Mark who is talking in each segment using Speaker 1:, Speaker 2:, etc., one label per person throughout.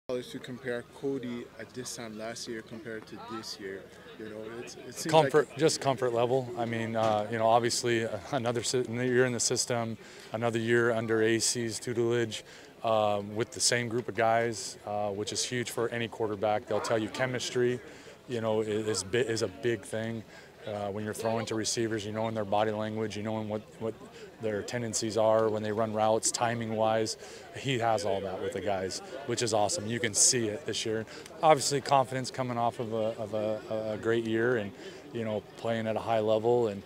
Speaker 1: If you compare Cody at this time last year compared to this year, it seems
Speaker 2: comfort,
Speaker 1: like
Speaker 2: just comfort level. I mean, obviously another year in the system, another year under AC's tutelage with the same group of guys, which is huge for any quarterback. They'll tell you chemistry, is a big thing. When you're throwing to receivers, you knowing their body language, you knowing what their tendencies are when they run routes, timing-wise. He has all that with the guys, which is awesome. You can see it this year. Obviously, confidence coming off of a great year and, playing at a high level. And,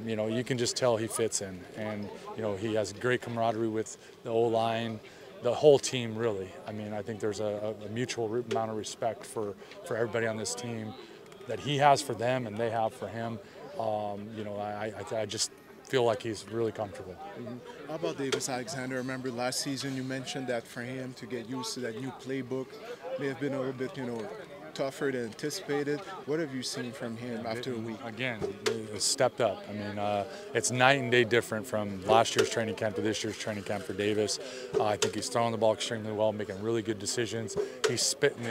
Speaker 2: you can just tell he fits in. And, he has great camaraderie with the O-line, the whole team, really. I mean, I think there's a mutual amount of respect for everybody on this team that he has for them and they have for him. I just feel like he's really comfortable.
Speaker 1: Mm-hmm. How about Davis Alexander? I remember last season you mentioned that for him to get used to that new playbook may have been a little bit, tougher than anticipated. What have you seen from him after a week?
Speaker 2: Again, it's stepped up. I mean, it's night and day different from last year's training camp to this year's training camp for Davis. I think he's throwing the ball extremely well, making really good decisions. He's spitting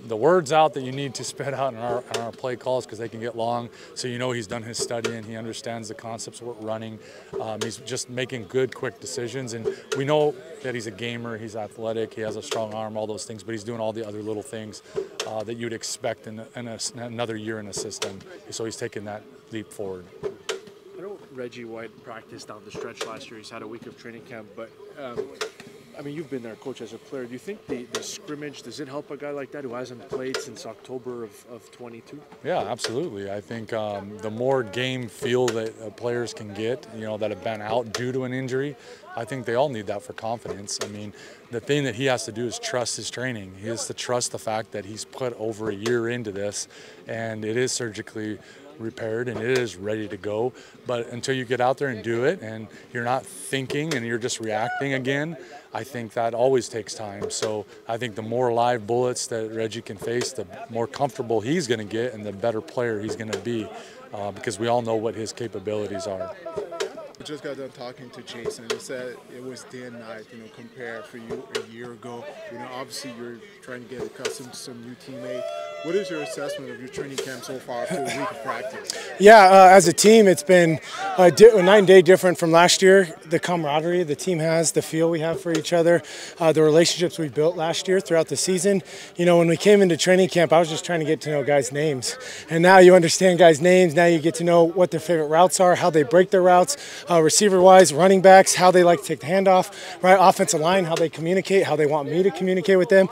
Speaker 2: the words out that you need to spit out in our play calls because they can get long. So he's done his studying. He understands the concepts of running. He's just making good, quick decisions. And we know that he's a gamer. He's athletic. He has a strong arm, all those things. But he's doing all the other little things that you'd expect in another year in the system. So he's taking that leap forward.
Speaker 3: I know Reggie White practiced down the stretch last year. He's had a week of training camp, but you've been there, coach, as a player. Do you think the scrimmage, does it help a guy like that who hasn't played since October of 22?
Speaker 2: Yeah, absolutely. I think the more game feel that players can get, that have been out due to an injury, I think they all need that for confidence. I mean, the thing that he has to do is trust his training. He has to trust the fact that he's put over a year into this, and it is surgically repaired and it is ready to go. But until you get out there and do it and you're not thinking and you're just reacting again, I think that always takes time. So I think the more live bullets that Reggie can face, the more comfortable he's going to get and the better player he's going to be because we all know what his capabilities are.
Speaker 1: We just got done talking to Jason. He said it was day and night, compared for you a year ago. Obviously you're trying to get accustomed to some new teammate. What is your assessment of your training camp so far after a week of practice?
Speaker 4: Yeah, as a team, it's been night and day different from last year. The camaraderie the team has, the feel we have for each other, the relationships we built last year throughout the season. When we came into training camp, I was just trying to get to know guys' names. And now you understand guys' names. Now you get to know what their favorite routes are, how they break their routes, receiver-wise, running backs, how they like to take the handoff, right? Offensive line, how they communicate, how they want me to communicate with them.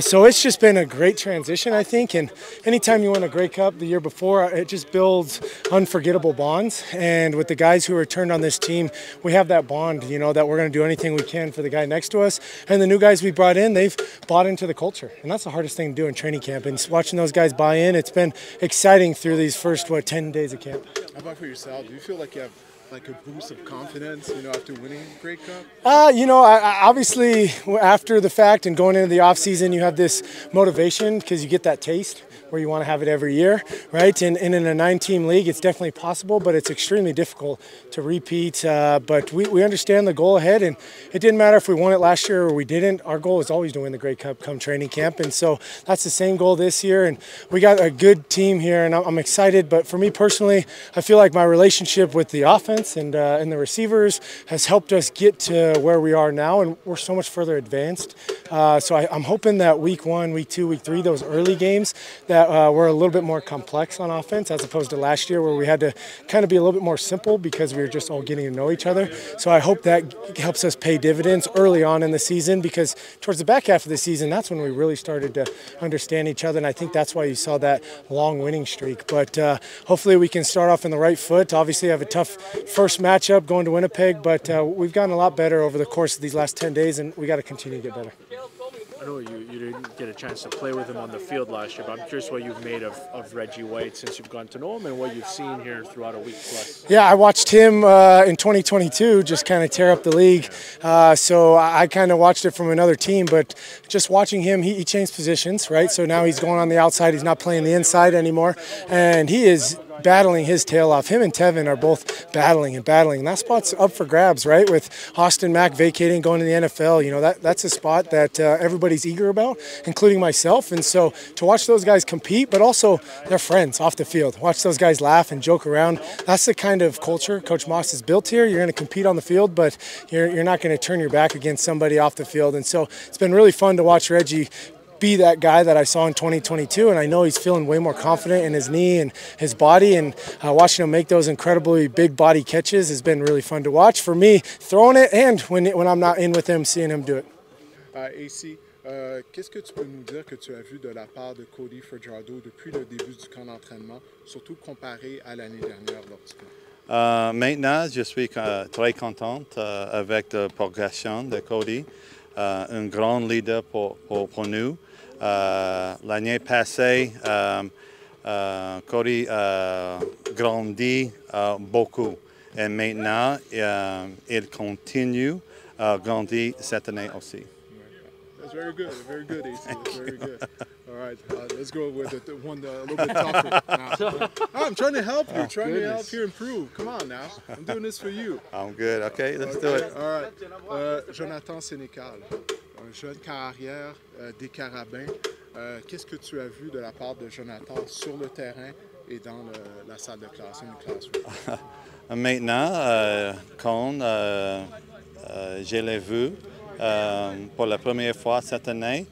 Speaker 4: So it's just been a great transition, I think. And anytime you win a Grey Cup the year before, it just builds unforgettable bonds. And with the guys who are turned on this team, we have that bond, that we're going to do anything we can for the guy next to us. And the new guys we brought in, they've bought into the culture. And that's the hardest thing to do in training camp. And watching those guys buy in, it's been exciting through these first, 10 days of camp.
Speaker 1: How about for yourself? Do you feel like you have a boost of confidence, after winning Grey Cup?
Speaker 4: Obviously, after the fact and going into the off season, you have this motivation because you get that taste where you want to have it every year, right? And in a 9-team league, it's definitely possible, but it's extremely difficult to repeat. But we understand the goal ahead, and it didn't matter if we won it last year or we didn't. Our goal is always to win the Grey Cup come training camp, and so that's the same goal this year. And we got a good team here, and I'm excited. But for me personally, I feel like my relationship with the offense and the receivers has helped us get to where we are now, and we're so much further advanced. So I'm hoping that week 1, week 2, week 3, those early games, that were a little bit more complex on offense as opposed to last year where we had to kind of be a little bit more simple because we were just all getting to know each other. So I hope that helps us pay dividends early on in the season because towards the back half of the season, that's when we really started to understand each other, and I think that's why you saw that long winning streak. But hopefully we can start off in the right foot. Obviously, I have a tough first matchup going to Winnipeg, but we've gotten a lot better over the course of these last 10 days, and we got to continue to get better.
Speaker 3: I know you didn't get a chance to play with him on the field last year, but I'm curious what you've made of Reggie White since you've gotten to know him and what you've seen here throughout a week plus.
Speaker 4: Yeah, I watched him in 2022 just kind of tear up the league. So I kind of watched it from another team, but just watching him, he changed positions, right? So now he's going on the outside. He's not playing the inside anymore, and he is battling his tail off. Him and Tevin are both battling and battling. And that spot's up for grabs, right? With Austin Mack vacating, going to the NFL, you know, that's a spot that everybody's eager about, including myself. And so to watch those guys compete, but also they're friends off the field. Watch those guys laugh and joke around. That's the kind of culture Coach Maas has built here. You're going to compete on the field, but you're not going to turn your back against somebody off the field. And so it's been really fun to watch Reggie be that guy that I saw in 2022, and I know he's feeling way more confident in his knee and his body, and watching him make those incredibly big body catches has been really fun to watch for me, throwing it, and when I'm not in with him, seeing him do it.
Speaker 1: AC, qu'est-ce que tu peux nous dire que tu as vu de la part de Cody Fajardo depuis le début du camp d'entraînement, surtout comparé à l'année dernière lors du camp?
Speaker 5: Maintenant, je suis très contente avec la progression de Cody, un grand leader pour nous. L'année passée, Cody grandit beaucoup et maintenant il continue à grandir cette année aussi.
Speaker 1: That's very good, AC. That's very good. All right, let's go with the one a little bit tougher now. I'm trying to help you, help you improve. Come on now, I'm doing this for you.
Speaker 5: I'm good. Okay, let's do it.
Speaker 1: All right, Jonathan Sénécal, un jeune carrière des Carabins. Qu'est-ce que tu as vu de la part de Jonathan sur le terrain et dans la salle de classe, une classe?
Speaker 5: Maintenant, quand je l'ai vu pour la première fois cette année,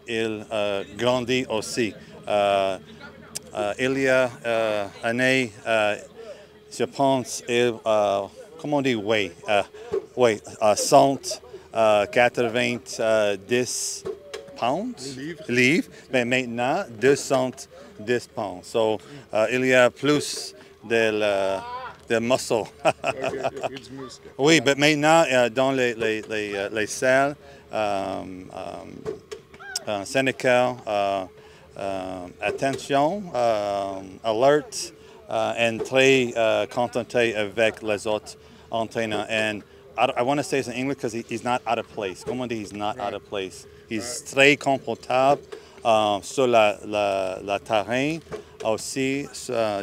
Speaker 5: il grandit aussi. Il y a une année, je pense, comment on dit, oui, 190 pounds, livres, mais maintenant 210 pounds. So, il y a plus de muscle. Oui, mais maintenant, dans les salles, Sénécal, attention, alert, et très contenté avec les autres entraîneurs. And I want to say this in English because he's not out of place. Comment dire, he's not out of place. He's très confortable sur la terrain aussi,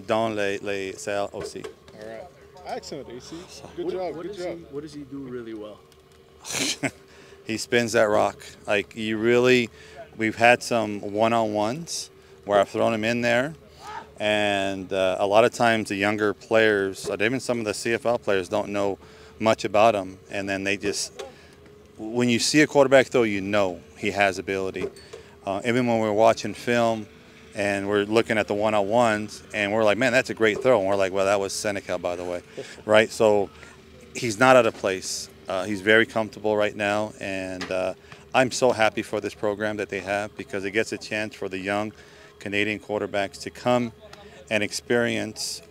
Speaker 5: dans les salles aussi.
Speaker 1: All right. Excellent, AC. Good job.
Speaker 3: What does he do really well?
Speaker 5: He spins that rock. Like, we've had some one-on-ones where I've thrown him in there. And a lot of times the younger players, even some of the CFL players, don't know much about him. And then they just, when you see a quarterback throw, you know he has ability. Even when we're watching film, and we're looking at the one-on-ones, and we're like, man, that's a great throw. And we're like, well, that was Sénécal, by the way, right? So he's not out of place. He's very comfortable right now, and I'm so happy for this program that they have because it gets a chance for the young Canadian quarterbacks to come and experience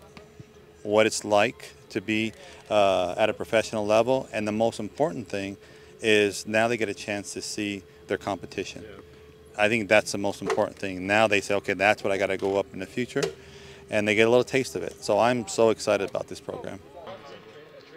Speaker 5: what it's like to be at a professional level. And the most important thing is now they get a chance to see their competition. Yeah. I think that's the most important thing. Now they say, okay, that's what I got to go up in the future, and they get a little taste of it. So I'm so excited about this program.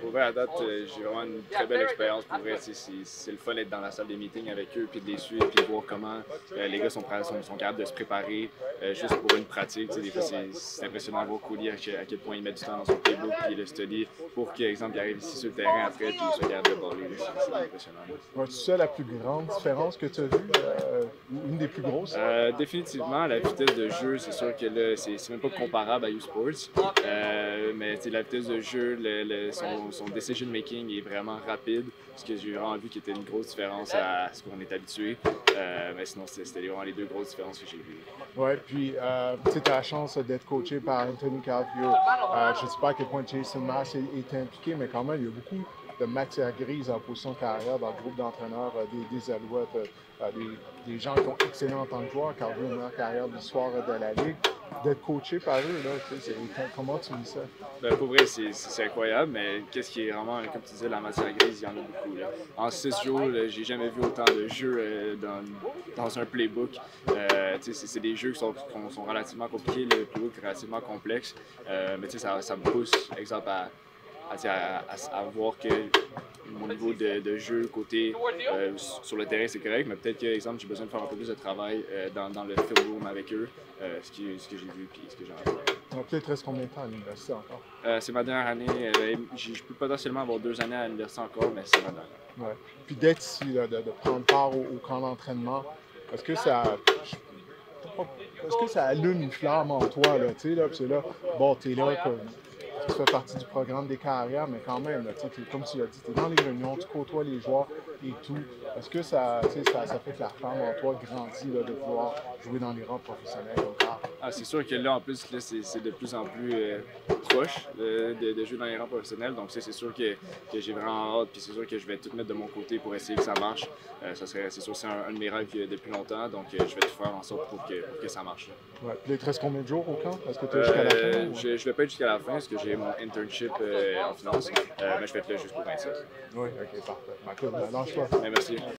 Speaker 6: Pour vrai, à date, j'ai vraiment une très belle expérience. Pour vrai, c'est le fun d'être dans la salle des meetings avec eux, puis de les suivre, puis de voir comment les gars sont capables de se préparer juste pour une pratique. Des fois, c'est impressionnant de voir Cody à quel point il met du temps dans son playbook, puis le study, pour qu'il, exemple, il arrive ici sur le terrain après, puis il soit capable de baller. C'est impressionnant.
Speaker 1: C'est ça la plus grande différence que tu as vue, une des plus grosses?
Speaker 6: Définitivement, la vitesse de jeu, c'est sûr que là, c'est même pas comparable à U-Sports, mais la vitesse de jeu, son decision making est vraiment rapide, ce que j'ai vraiment vu qui était une grosse différence à ce qu'on est habitué. Mais sinon, c'était vraiment les deux grosses différences que j'ai vues.
Speaker 1: Oui, puis tu as la chance d'être coaché par Anthony Calvillo. Je ne sais pas à quel point Jason Maas est impliqué, mais quand même, il y a beaucoup de matière grise en position de carrière dans le groupe d'entraîneurs des Alouettes. Des gens qui ont excellent en tant que joueurs, Calvillo, la meilleure carrière de l'histoire de la Ligue. D'être coaché par eux, là, comment tu vis ça?
Speaker 6: Ben, pour vrai, c'est incroyable, mais qu'est-ce qui est vraiment, comme tu disais, la matière grise, il y en a beaucoup. Là. En 6 jours, j'ai jamais vu autant de jeux dans un playbook. C'est des jeux qui sont relativement compliqués, le playbook est relativement complexe, mais ça me pousse, exemple, à voir que mon niveau de jeu côté sur le terrain c'est correct, mais peut-être que, exemple, j'ai besoin de faire un peu plus de travail dans le film room avec eux, ce que j'ai vu puis ce que j'ai envie.
Speaker 1: Donc, peut-être reste combien de temps à l'université encore?
Speaker 6: C'est ma dernière année. Je peux potentiellement avoir 2 années à l'université encore, mais c'est ma dernière.
Speaker 1: Ouais. Puis d'être ici, là, de prendre part au camp d'entraînement, est-ce que ça allume une flamme en toi, là, tu sais, là, puis c'est là, bon, t'es là, tu fais partie du programme des carrières, mais quand même, là, comme tu l'as dit, tu es dans les réunions, tu côtoies les joueurs et tout. Est-ce que ça fait que la flamme en toi grandit là, de vouloir jouer dans les rangs professionnels encore?
Speaker 6: Ah, c'est sûr que là, en plus, là, c'est de plus en plus proche de jouer dans les rangs professionnels. Donc, c'est sûr que j'ai vraiment hâte, puis c'est sûr que je vais tout mettre de mon côté pour essayer que ça marche. C'est sûr que c'est un de mes rêves depuis longtemps, donc je vais tout faire en sorte pour que ça marche.
Speaker 1: Ouais. Puis là, il te reste combien de jours au camp? Est-ce que tu es jusqu'à la fin?
Speaker 6: Je ne vais pas être jusqu'à la fin parce que j'ai mon internship en finance, mais je vais être là jusqu'au 27.
Speaker 1: Oui, ok, parfait. Lâche-toi.
Speaker 6: Merci.